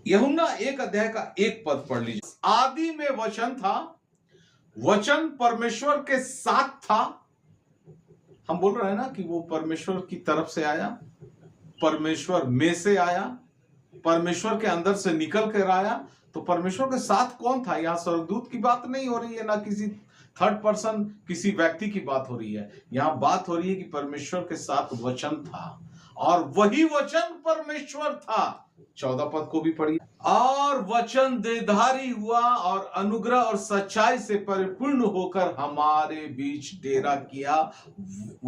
यूहन्ना 1 अध्याय का 1 पद पढ़ लीजिए। आदि में वचन था, वचन परमेश्वर के साथ था। हम बोल रहे हैं ना कि वो परमेश्वर की तरफ से आया, परमेश्वर में से आया, परमेश्वर के अंदर से निकल कर आया। तो परमेश्वर के साथ कौन था? यहां स्वर्गदूत की बात नहीं हो रही है, ना किसी थर्ड पर्सन किसी व्यक्ति की बात हो रही है। यहां बात हो रही है कि परमेश्वर के साथ वचन था और वही वचन परमेश्वर था। 14 पद को भी पढ़िए। और वचन देहधारी हुआ और अनुग्रह और सच्चाई से परिपूर्ण होकर हमारे बीच डेरा किया।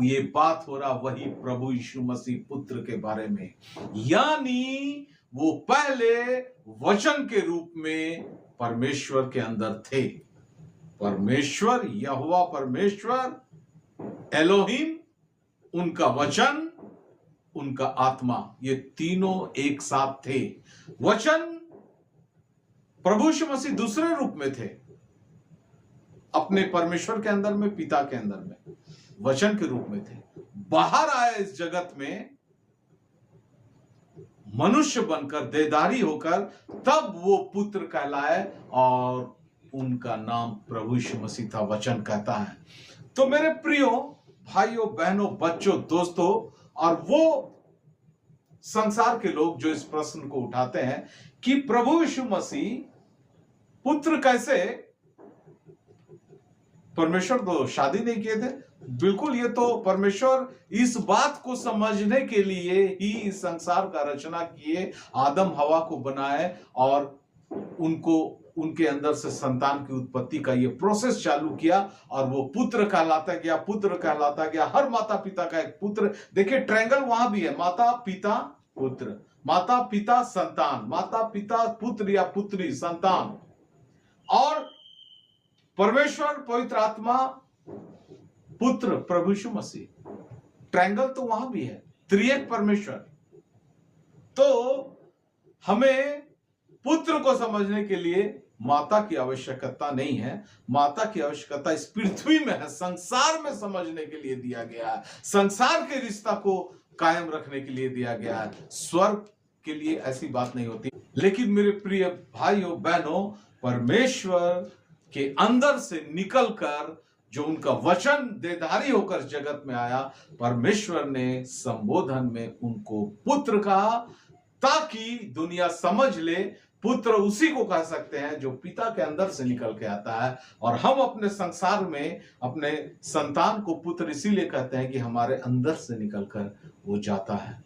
ये बात हो रहा वही प्रभु यीशु मसीह पुत्र के बारे में, यानी वो पहले वचन के रूप में परमेश्वर के अंदर थे। परमेश्वर यहोवा, परमेश्वर एलोहिम, उनका वचन, उनका आत्मा, ये तीनों एक साथ थे। वचन प्रभु यीशु मसीह दूसरे रूप में थे, अपने परमेश्वर के अंदर में, पिता के अंदर में वचन के रूप में थे। बाहर आए इस जगत में मनुष्य बनकर, देहधारी होकर, तब वो पुत्र कहलाए और उनका नाम प्रभु यीशु मसीह था, वचन कहता है। तो मेरे प्रियो भाइयों, बहनों, बच्चों, दोस्तों, और वो संसार के लोग जो इस प्रश्न को उठाते हैं कि प्रभु यीशु मसीह पुत्र कैसे? परमेश्वर तो शादी नहीं किए थे। बिल्कुल, ये तो परमेश्वर इस बात को समझने के लिए ही इस संसार का रचना किए, आदम हवा को बनाए और उनको, उनके अंदर से संतान की उत्पत्ति का ये प्रोसेस चालू किया और वो पुत्र कहलाता गया, पुत्र कहलाता गया। हर माता पिता का एक पुत्र। देखिए, ट्रायंगल वहां भी है, माता पिता पुत्र, माता पिता संतान, माता पिता पुत्र या पुत्री संतान, और परमेश्वर पवित्र आत्मा पुत्र प्रभु यीशु मसीह। ट्रायंगल तो वहां भी है, त्रिएक परमेश्वर। तो हमें पुत्र को समझने के लिए माता की आवश्यकता नहीं है, माता की आवश्यकता इस पृथ्वी में है, संसार में समझने के लिए दिया गया है, संसार के रिश्ता को कायम रखने के लिए दिया गया है। स्वर्ग के लिए ऐसी बात नहीं होती। लेकिन मेरे प्रिय भाइयों बहनों, परमेश्वर के अंदर से निकलकर जो उनका वचन देहधारी होकर जगत में आया, परमेश्वर ने संबोधन में उनको पुत्र कहा, ताकि दुनिया समझ ले पुत्र उसी को कह सकते हैं जो पिता के अंदर से निकल के आता है। और हम अपने संसार में अपने संतान को पुत्र इसीलिए कहते हैं कि हमारे अंदर से निकलकर वो जाता है।